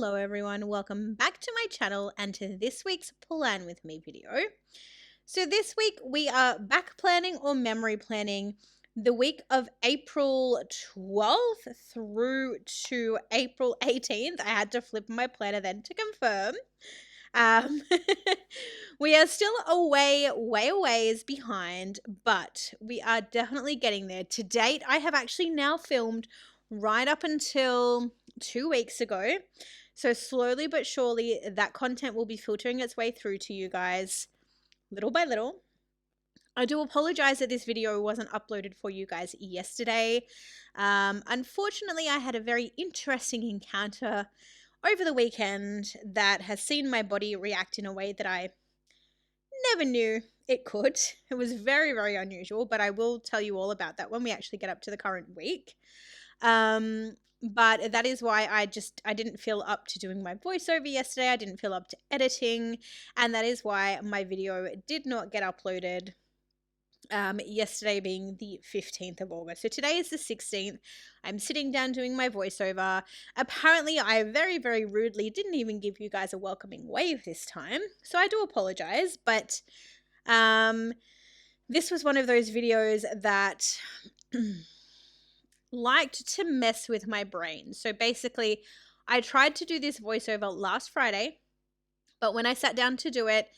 Hello everyone, welcome back to my channel and to this week's Plan With Me video. So this week we are back planning or memory planning the week of April 12th through to April 18th. I had to flip my planner then to confirm. Um, we are still way a ways behind, but we are definitely getting there. To date, I have actually now filmed right up until 2 weeks ago. So slowly but surely that content will be filtering its way through to you guys little by little. I do apologize that this video wasn't uploaded for you guys yesterday. Unfortunately, I had a very interesting encounter over the weekend that has seen my body react in a way that I never knew it could. It was very unusual, but I will tell you all about that when we actually get up to the current week. But that is why I didn't feel up to doing my voiceover yesterday. I didn't feel up to editing, and that is why my video did not get uploaded yesterday being the 15th of August. So today is the 16th. I'm sitting down doing my voiceover. Apparently I very rudely didn't even give you guys a welcoming wave this time. So I do apologize, but this was one of those videos that liked to mess with my brain. So basically I tried to do this voiceover last Friday, but when I sat down to do it,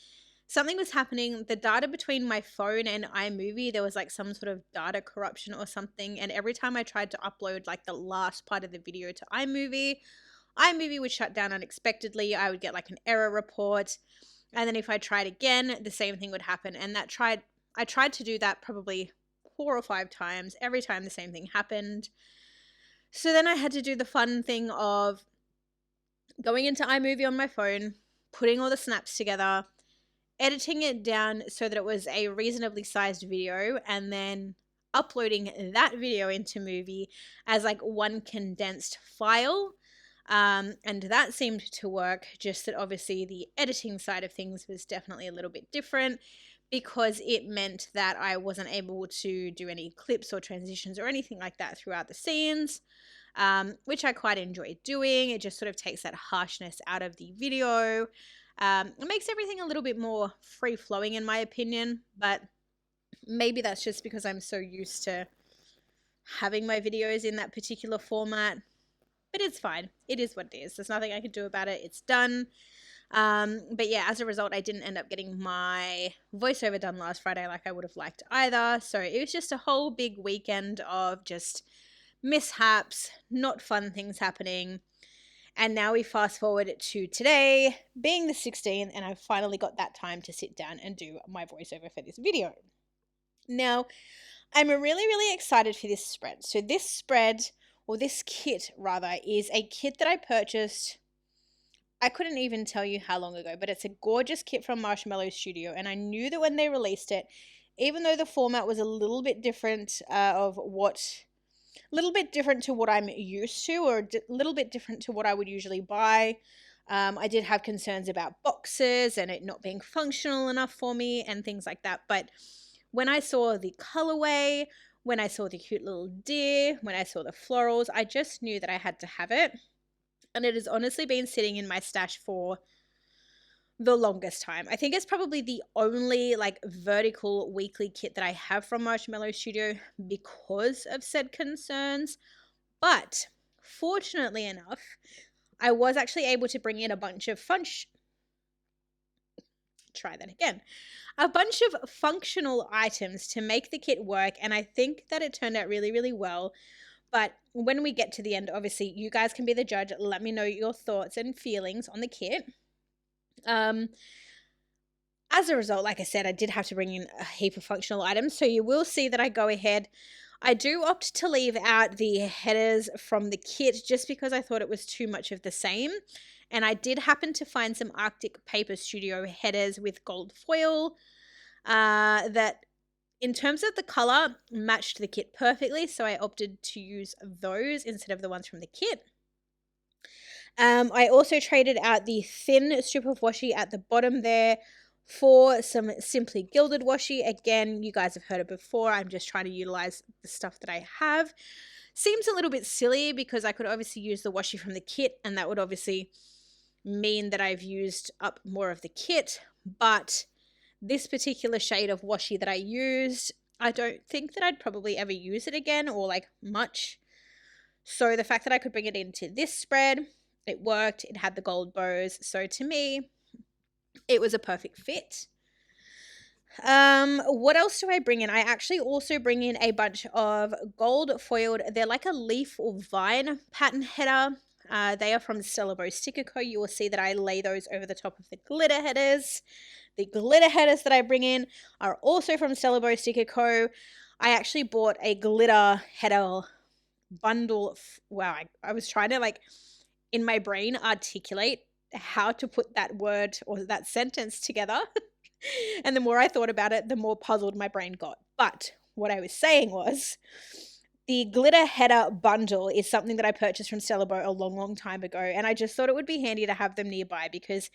something was happening. The data between my phone and iMovie, there was like some sort of data corruption or something. And every time I tried to upload like the last part of the video to iMovie would shut down unexpectedly. I would get like an error report. And then if I tried again, the same thing would happen. And I tried to do that probably 4 or 5 times. Every time the same thing happened. So then I had to do the fun thing of going into iMovie on my phone, putting all the snaps together, editing it down so that it was a reasonably sized video, and then uploading that video into Movie as like one condensed file. And that seemed to work, just that obviously the editing side of things was definitely a little bit different, because it meant that I wasn't able to do any clips or transitions or anything like that throughout the scenes, which I quite enjoy doing. It just sort of takes that harshness out of the video. It makes everything a little bit more free-flowing in my opinion, but maybe that's just because I'm so used to having my videos in that particular format. But it's fine. It is what it is. There's nothing I can do about it. It's done. But yeah, as a result, I didn't end up getting my voiceover done last Friday like I would have liked either. So it was just a whole big weekend of just mishaps, not fun things happening. And now we fast forward to today being the 16th, and I've finally got that time to sit down and do my voiceover for this video. Now, I'm really excited for this spread. So this spread, or this kit rather, is a kit that I purchased, I couldn't even tell you how long ago, but it's a gorgeous kit from Marshmallow Studio, and I knew that when they released it, even though the format was a little bit different to what I'm used to, or a little bit different to what I would usually buy. I did have concerns about boxes and it not being functional enough for me and things like that. But when I saw the colorway, when I saw the cute little deer, when I saw the florals, I just knew that I had to have it. And it has honestly been sitting in my stash for the longest time. I think it's probably the only like vertical weekly kit that I have from Marshmallow Studio because of said concerns. But fortunately enough, I was actually able to bring in a bunch of functional items to make the kit work, and I think that it turned out really well. But when we get to the end, obviously you guys can be the judge. Let me know your thoughts and feelings on the kit. As a result, like I said, I did have to bring in a heap of functional items, so you will see that I go ahead. I do opt to leave out the headers from the kit just because I thought it was too much of the same. And I did happen to find some Arctic Paper Studio headers with gold foil that, in terms of the color, matched the kit perfectly, so I opted to use those instead of the ones from the kit. I also traded out the thin strip of washi at the bottom there for some Simply Gilded washi. Again, you guys have heard it before. I'm just trying to utilize the stuff that I have. Seems a little bit silly because I could obviously use the washi from the kit, and that would obviously mean that I've used up more of the kit, but this particular shade of washi that I used, I don't think that I'd probably ever use it again, or like much. So the fact that I could bring it into this spread, it worked. It had the gold bows. So to me, it was a perfect fit. What else do I bring in? I actually also bring in a bunch of gold foiled, they're like a leaf or vine pattern header. They are from Stella Bow Sticker Co. You will see that I lay those over the top of the glitter headers. The glitter headers that I bring in are also from Stella Bow Sticker Co. I actually bought a glitter header bundle. Wow, I was trying to like in my brain articulate how to put that word or that sentence together. And the more I thought about it, the more puzzled my brain got. But what I was saying was the glitter header bundle is something that I purchased from Stella Bow a long, long time ago. And I just thought it would be handy to have them nearby, because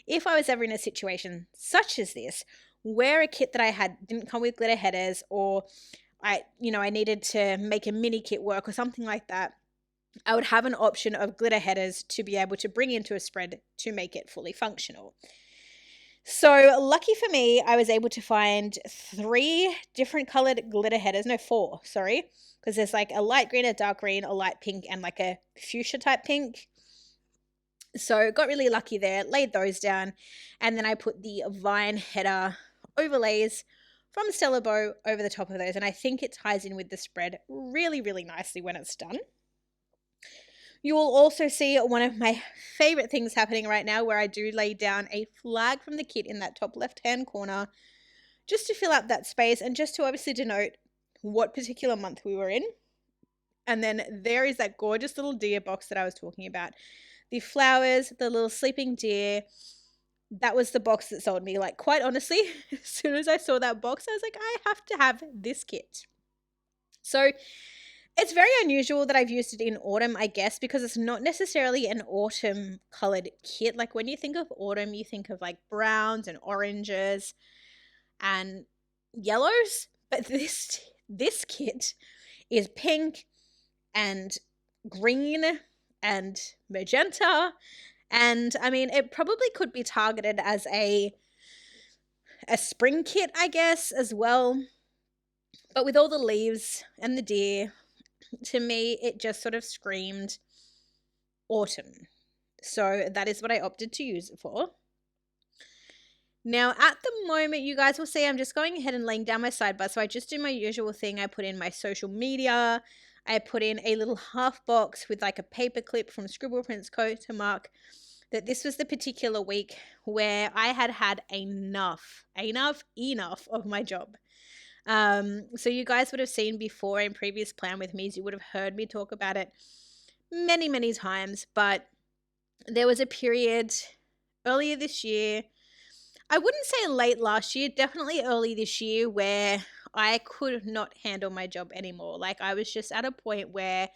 if I was ever in a situation such as this, where a kit that I had didn't come with glitter headers, or I needed to make a mini kit work or something like that, I would have an option of glitter headers to be able to bring into a spread to make it fully functional. So lucky for me, I was able to find 3 different colored glitter headers. No, 4, sorry. Because there's like a light green, a dark green, a light pink, and like a fuchsia type pink. So got really lucky there, laid those down. And then I put the vine header overlays from Stella Bow over the top of those. And I think it ties in with the spread really, really nicely when it's done. You will also see one of my favorite things happening right now, where I do lay down a flag from the kit in that top left-hand corner, just to fill up that space and just to obviously denote what particular month we were in. And then there is that gorgeous little deer box that I was talking about. The flowers, the little sleeping deer, that was the box that sold me. Like, quite honestly, as soon as I saw that box, I was like, I have to have this kit. So it's very unusual that I've used it in autumn, I guess, because it's not necessarily an autumn colored kit. Like, when you think of autumn, you think of like browns and oranges and yellows. But this kit is pink and green and magenta. And I mean, it probably could be targeted as a spring kit, I guess, as well. But with all the leaves and the deer, to me, it just sort of screamed autumn. So that is what I opted to use it for. Now, at the moment, you guys will see I'm just going ahead and laying down my sidebar. So I just do my usual thing. I put in my social media. I put in a little half box with like a paper clip from Scribble Prints Co. to mark that this was the particular week where I had enough of my job. So you guys would have seen before in previous Plan With Me's, you would have heard me talk about it many, many times, but there was a period earlier this year, I wouldn't say late last year, definitely early this year, where I could not handle my job anymore. Like, I was just at a point where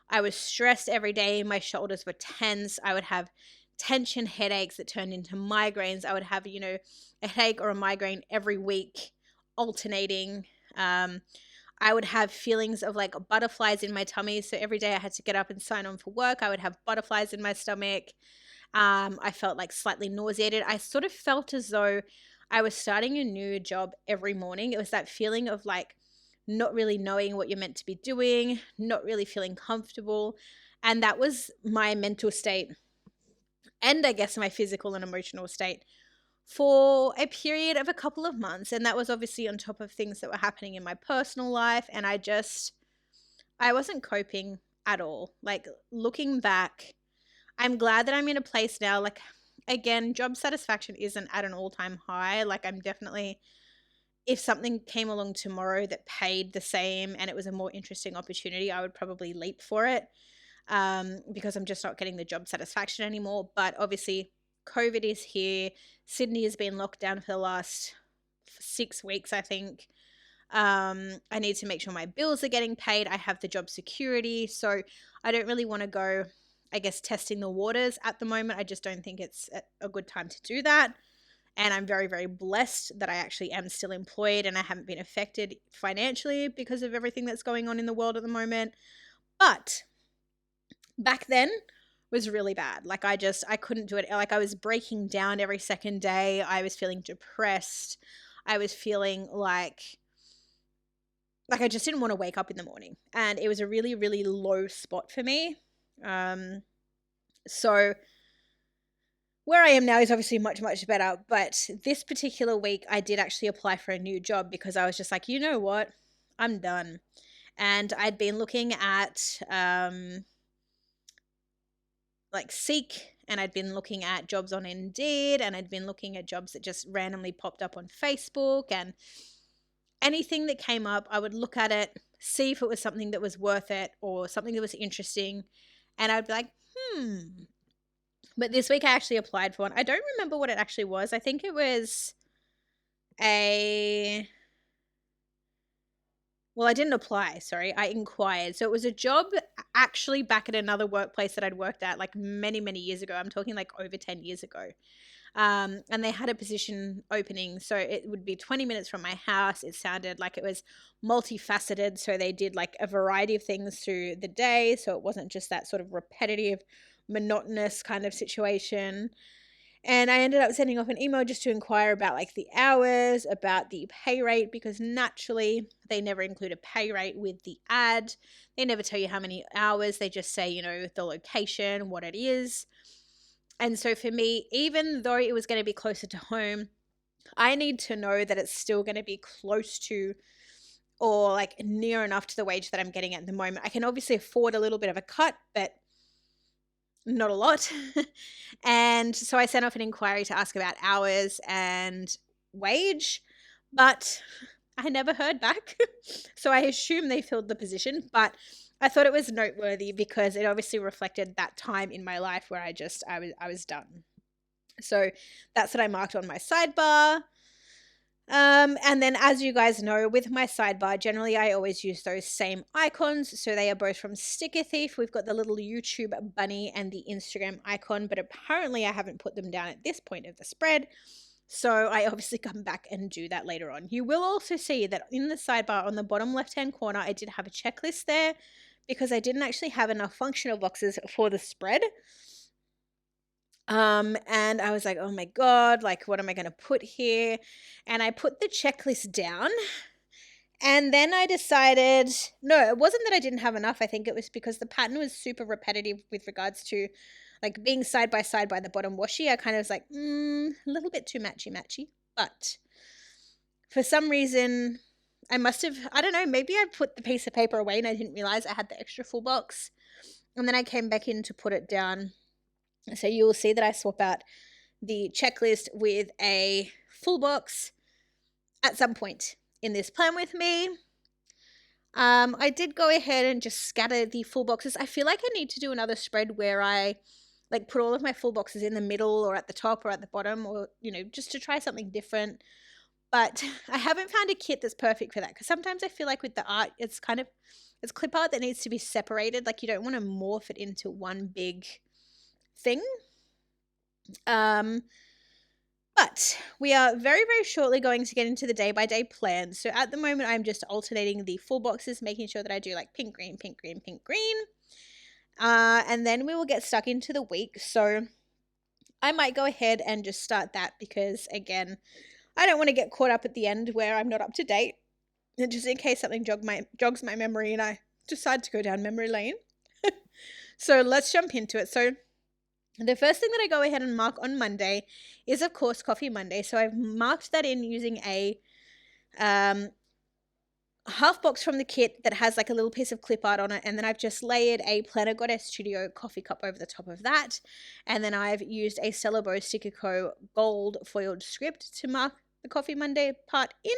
I was stressed every day. My shoulders were tense. I would have tension headaches that turned into migraines. I would have, a headache or a migraine every week, alternating. I would have feelings of like butterflies in my tummy. So every day I had to get up and sign on for work, I would have butterflies in my stomach. I felt like slightly nauseated. I sort of felt as though I was starting a new job every morning. It was that feeling of like not really knowing what you're meant to be doing, not really feeling comfortable. And that was my mental state, and I guess my physical and emotional state, for a period of a couple of months. And that was obviously on top of things that were happening in my personal life. And I wasn't coping at all. Like, looking back, I'm glad that I'm in a place now. Like, again, job satisfaction isn't at an all-time high. Like, I'm definitely, if something came along tomorrow that paid the same and it was a more interesting opportunity, I would probably leap for it, because I'm just not getting the job satisfaction anymore. But obviously, COVID is here. Sydney has been locked down for the last 6 weeks, I think. I need to make sure my bills are getting paid. I have the job security, so I don't really want to go, I guess, testing the waters at the moment. I just don't think it's a good time to do that. And I'm very, very blessed that I actually am still employed and I haven't been affected financially because of everything that's going on in the world at the moment. But back then, was really bad. Like I couldn't do it. Like I was breaking down every second day. I was feeling depressed. I was feeling like I just didn't want to wake up in the morning. And it was a really, really low spot for me. So where I am now is obviously much, much better. But this particular week, I did actually apply for a new job because I was just like, you know what? I'm done. And I'd been looking at like Seek, and I'd been looking at jobs on Indeed, and I'd been looking at jobs that just randomly popped up on Facebook, and anything that came up, I would look at it, see if it was something that was worth it or something that was interesting, and I'd be like, But this week I actually applied for one. I don't remember what it actually was. I think it was I didn't apply, sorry. I inquired. So it was a job actually back at another workplace that I'd worked at like many, many years ago. I'm talking like over 10 years ago. And they had a position opening. So it would be 20 minutes from my house. It sounded like it was multifaceted. So they did like a variety of things through the day. So it wasn't just that sort of repetitive, monotonous kind of situation. And I ended up sending off an email just to inquire about like the hours, about the pay rate, because naturally they never include a pay rate with the ad. They never tell you how many hours. They just say, you know, the location, what it is. And so for me, even though it was going to be closer to home, I need to know that it's still going to be close to or like near enough to the wage that I'm getting at the moment. I can obviously afford a little bit of a cut, but not a lot. And so I sent off an inquiry to ask about hours and wage, but I never heard back. So I assume they filled the position, but I thought it was noteworthy because it obviously reflected that time in my life where I was done. So that's what I marked on my sidebar. And then as you guys know, with my sidebar, generally I always use those same icons. So they are both from Sticker Thief. We've got the little YouTube bunny and the Instagram icon, but apparently I haven't put them down at this point of the spread. So I obviously come back and do that later on. You will also see that in the sidebar on the bottom left-hand corner, I did have a checklist there because I didn't actually have enough functional boxes for the spread. And I was like, oh my God, like, what am I going to put here? And I put the checklist down. And then I decided, no, it wasn't that I didn't have enough. I think it was because the pattern was super repetitive with regards to like being side by the bottom washi. I kind of was like, a little bit too matchy. But for some reason, I don't know, maybe I put the piece of paper away and I didn't realize I had the extra full box. And then I came back in to put it down. So you will see that I swap out the checklist with a full box at some point in this plan with me. I did go ahead and just scatter the full boxes. I feel like I need to do another spread where I like put all of my full boxes in the middle or at the top or at the bottom, or, you know, just to try something different. But I haven't found a kit that's perfect for that, because sometimes I feel like with the art, it's clip art that needs to be separated. Like you don't want to morph it into one big thing. But we are very, very shortly going to get into the day-by-day plan. So at the moment, I'm just alternating the full boxes, making sure that I do like pink, green, pink, green, pink, green. And then we will get stuck into the week. So I might go ahead and just start that because, again, I don't want to get caught up at the end where I'm not up to date. And just in case something jogs my memory and I decide to go down memory lane. So let's jump into it. So the first thing that I go ahead and mark on Monday is, of course, Coffee Monday. So I've marked that in using a half box from the kit that has like a little piece of clip art on it. And then I've just layered a Planner Goddess Studio coffee cup over the top of that. And then I've used a Stella Bow Sticker Co. gold foiled script to mark the Coffee Monday part in.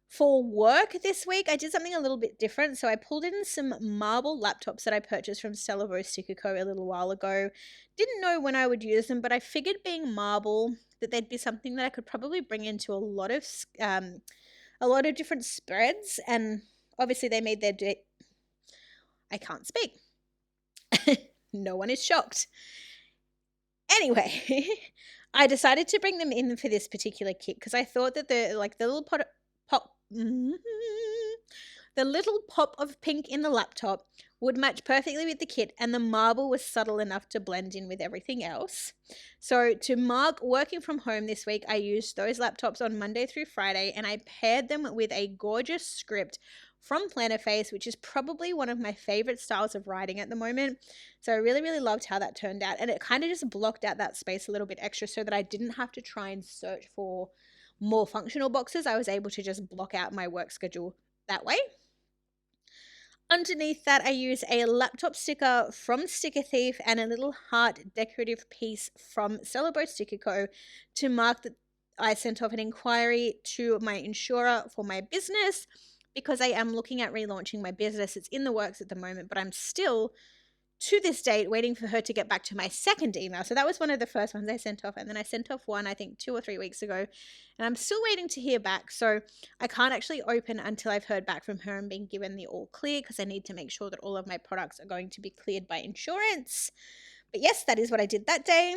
For work this week, I did something a little bit different. So I pulled in some marble laptops that I purchased from Stella Bow Sticker Co. a little while ago. Didn't know when I would use them, but I figured being marble that they'd be something that I could probably bring into a lot of different spreads. And obviously they made their I can't speak. No one is shocked. Anyway, I decided to bring them in for this particular kit because I thought that the little The little pop of pink in the laptop would match perfectly with the kit, and the marble was subtle enough to blend in with everything else. So to mark working from home this week, I used those laptops on Monday through Friday, and I paired them with a gorgeous script from Plannerface, which is probably one of my favorite styles of writing at the moment. So I really, really loved how that turned out, and it kind of just blocked out that space a little bit extra so that I didn't have to try and search for more functional boxes. I was able to just block out my work schedule that way. Underneath that, I use a laptop sticker from Sticker Thief and a little heart decorative piece from Celebrate Sticker Co. to mark that I sent off an inquiry to my insurer for my business because I am looking at relaunching my business. It's in the works at the moment, but I'm still, to this date, waiting for her to get back to my second email. So that was one of the first ones I sent off, and then I sent off one, I think 2 or 3 weeks ago, and I'm still waiting to hear back. So I can't actually open until I've heard back from her and been given the all clear, because I need to make sure that all of my products are going to be cleared by insurance. But yes, that is what I did that day.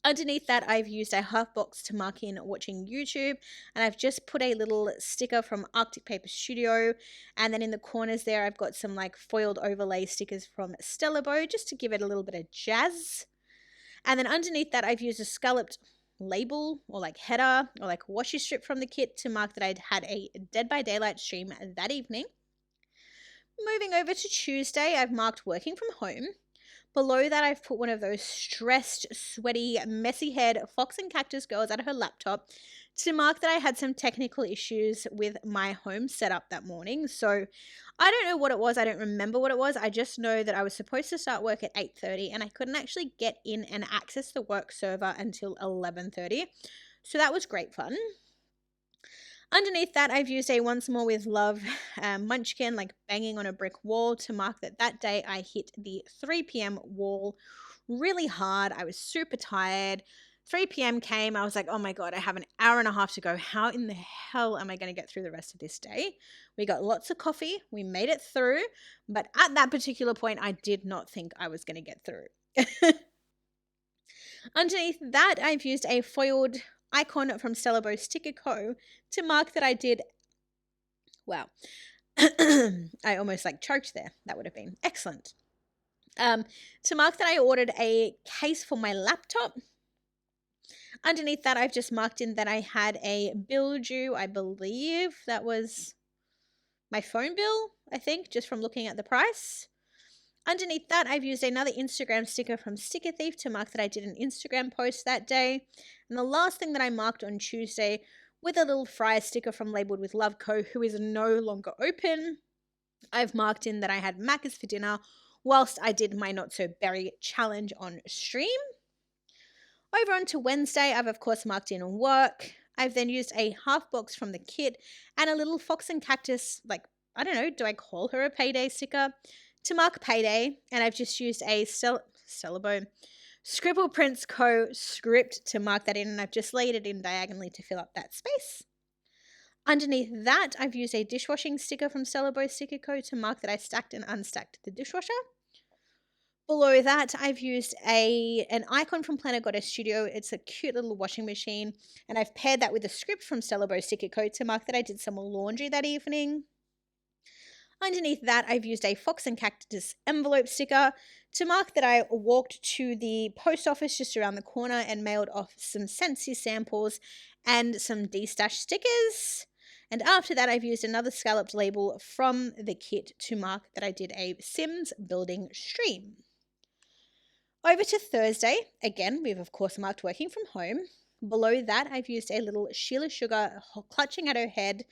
Underneath that, I've used a half box to mark in watching YouTube, and I've just put a little sticker from Arctic Paper Studio, and then in the corners there I've got some like foiled overlay stickers from Stella Bow just to give it a little bit of jazz. And then underneath that, I've used a scalloped label or like header or like washi strip from the kit to mark that I'd had a Dead by Daylight stream that evening. Moving over to Tuesday, I've marked working from home. Below that, I've put one of those stressed, sweaty, messy-haired Fox and Cactus girls at her laptop to mark that I had some technical issues with my home setup that morning. So I don't know what it was. I don't remember what it was. I just know that I was supposed to start work at 8:30 and I couldn't actually get in and access the work server until 11:30. So that was great fun. Underneath that, I've used a Once More with Love munchkin, like banging on a brick wall, to mark that that day I hit the 3 p.m. wall really hard. I was super tired. 3 p.m. came. I was like, oh my God, I have an hour and a half to go. How in the hell am I going to get through the rest of this day? We got lots of coffee. We made it through. But at that particular point, I did not think I was going to get through. Underneath that, I've used a foiled icon from Stella Bow Sticker Co. to mark that I did, wow, I almost like choked there. That would have been excellent. To mark that I ordered a case for my laptop. Underneath that, I've just marked in that I had a bill due. I believe that was my phone bill, I think, just from looking at the price. Underneath that, I've used another Instagram sticker from Sticker Thief to mark that I did an Instagram post that day. And the last thing that I marked on Tuesday with a little fryer sticker from Labeled with Love Co., who is no longer open, I've marked in that I had Macca's for dinner whilst I did my Not So Berry challenge on stream. Over onto Wednesday, I've of course marked in work. I've then used a half box from the kit and a little Fox and Cactus, like, I don't know, do I call her a payday sticker? To mark payday, and I've just used a Stella Bow Scribble Prints Co. script to mark that in, and I've just laid it in diagonally to fill up that space. Underneath that, I've used a dishwashing sticker from Stella Bow Sticker Co. to mark that I stacked and unstacked the dishwasher. Below that, I've used an icon from Planner Goddess Studio. It's a cute little washing machine, and I've paired that with a script from Stella Bow Sticker Co. to mark that I did some laundry that evening. Underneath that, I've used a Fox and Cactus envelope sticker to mark that I walked to the post office just around the corner and mailed off some Scentsy samples and some D-Stash stickers. And after that, I've used another scalloped label from the kit to mark that I did a Sims building stream. Over to Thursday, again, we've of course marked working from home. Below that, I've used a little Sheila Sugar clutching at her head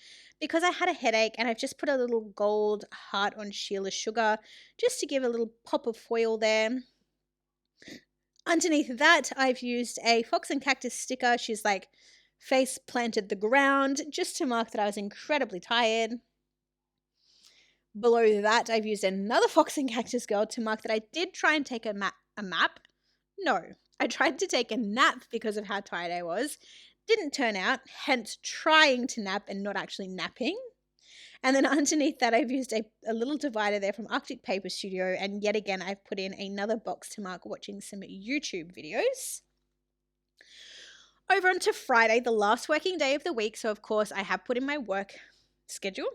because I had a headache, and I've just put a little gold heart on Sheila Sugar just to give a little pop of foil there. Underneath that, I've used a Fox and Cactus sticker. She's like face planted the ground just to mark that I was incredibly tired. Below that, I've used another Fox and Cactus girl to mark that I did try and take a map. No, I tried to take a nap because of how tired I was. Didn't turn out, hence trying to nap and not actually napping. And then underneath that, I've used a little divider there from Arctic Paper Studio. And yet again, I've put in another box to mark watching some YouTube videos. Over onto Friday, the last working day of the week. So of course, I have put in my work schedule.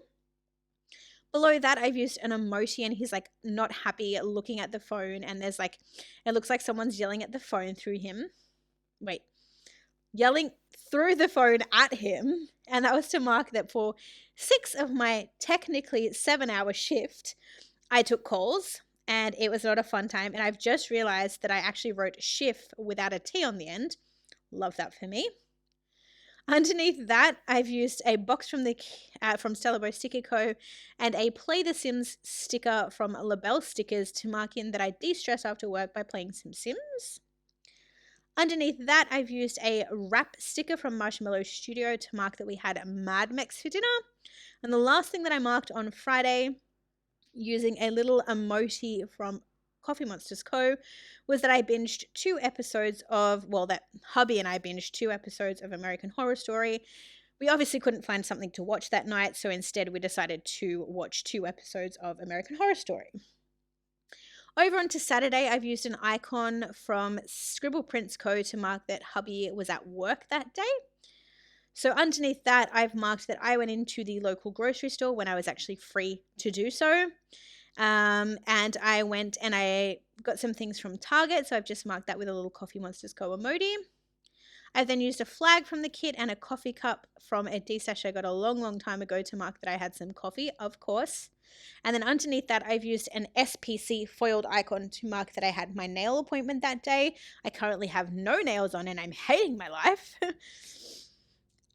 Below that, I've used an emoji and he's like not happy looking at the phone, and there's like, it looks like someone's yelling at the phone through him. Wait, yelling through the phone at him. And that was to mark that for 6 of my technically 7-hour shift, I took calls and it was not a fun time. And I've just realized that I actually wrote shift without a T on the end. Love that for me. Underneath that, I've used a box from Stella Bow Sticker Co. and a Play The Sims sticker from Labelle Stickers to mark in that I de-stress after work by playing some Sims. Underneath that, I've used a wrap sticker from Marshmallow Studio to mark that we had Mad Mex for dinner. And the last thing that I marked on Friday, using a little emoji from Coffee Monsters Co., was that I binged 2 episodes of, well, that hubby and I binged 2 episodes of American Horror Story. We obviously couldn't find something to watch that night, so instead we decided to watch 2 episodes of American Horror Story. Over onto Saturday, I've used an icon from Scribble Prints Co. to mark that hubby was at work that day. So underneath that, I've marked that I went into the local grocery store when I was actually free to do so. And I went and I got some things from Target, so I've just marked that with a little Coffee Monsters Co. emoji. I've then used a flag from the kit and a coffee cup from a D-stash I got a long time ago to mark that I had some coffee, of course. And then underneath that, I've used an SPC foiled icon to mark that I had my nail appointment that day. I currently have no nails on and I'm hating my life.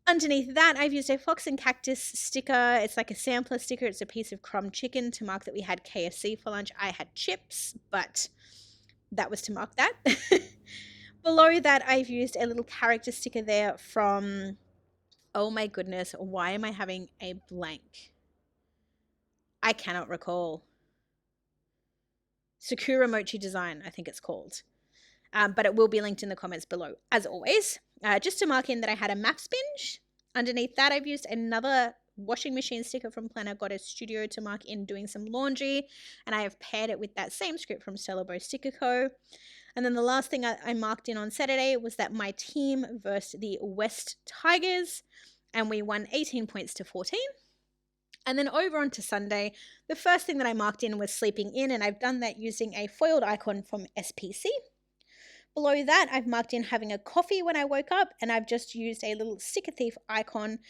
Underneath that, I've used a Fox and Cactus sticker. It's like a sampler sticker. It's a piece of crumb chicken to mark that we had KFC for lunch. I had chips, but that was to mark that. Below that, I've used a little character sticker there from, oh my goodness, why am I having a blank? I cannot recall. Sakura Mochi Design, I think it's called. But it will be linked in the comments below, as always. Just to mark in that I had a maps binge. Underneath that, I've used another washing machine sticker from Planner Goddess Studio to mark in doing some laundry. And I have paired it with that same script from Stella Bow Sticker Co. And then the last thing I marked in on Saturday was that my team versus the West Tigers. And we won 18 points to 14. And then over onto Sunday, the first thing that I marked in was sleeping in. And I've done that using a foiled icon from SPC. Below that, I've marked in having a coffee when I woke up, and I've just used a little sticker thief icon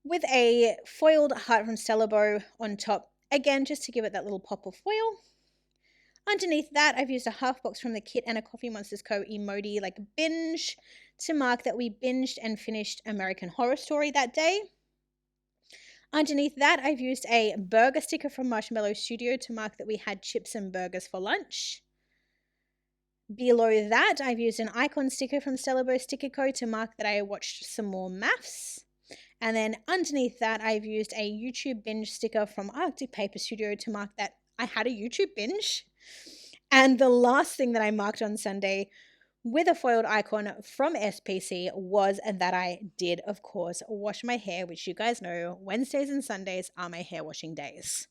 with a foiled heart from Stella Bow on top, again, just to give it that little pop of foil. Underneath that, I've used a half box from the kit and a Coffee Monsters Co. emoji, like binge, to mark that we binged and finished American Horror Story that day. Underneath that, I've used a burger sticker from Marshmallow Studio to mark that we had chips and burgers for lunch. Below that, I've used an icon sticker from Stella Bow Sticker Co. to mark that I watched some more maths. And then underneath that, I've used a YouTube binge sticker from Arctic Paper Studio to mark that I had a YouTube binge. And the last thing that I marked on Sunday with a foiled icon from SPC was that I did, of course, wash my hair, which you guys know, Wednesdays and Sundays are my hair washing days.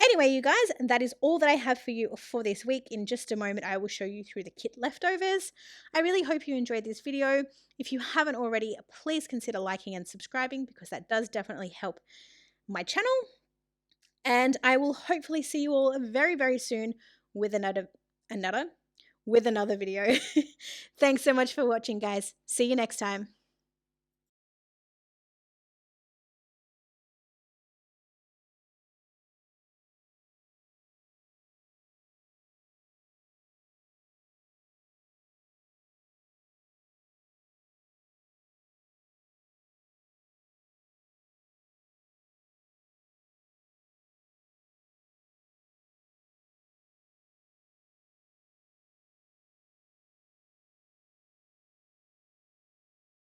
Anyway, you guys, that is all that I have for you for this week. In just a moment, I will show you through the kit leftovers. I really hope you enjoyed this video. If you haven't already, please consider liking and subscribing because that does definitely help my channel. And I will hopefully see you all very soon with another video. Thanks so much for watching, guys. See you next time.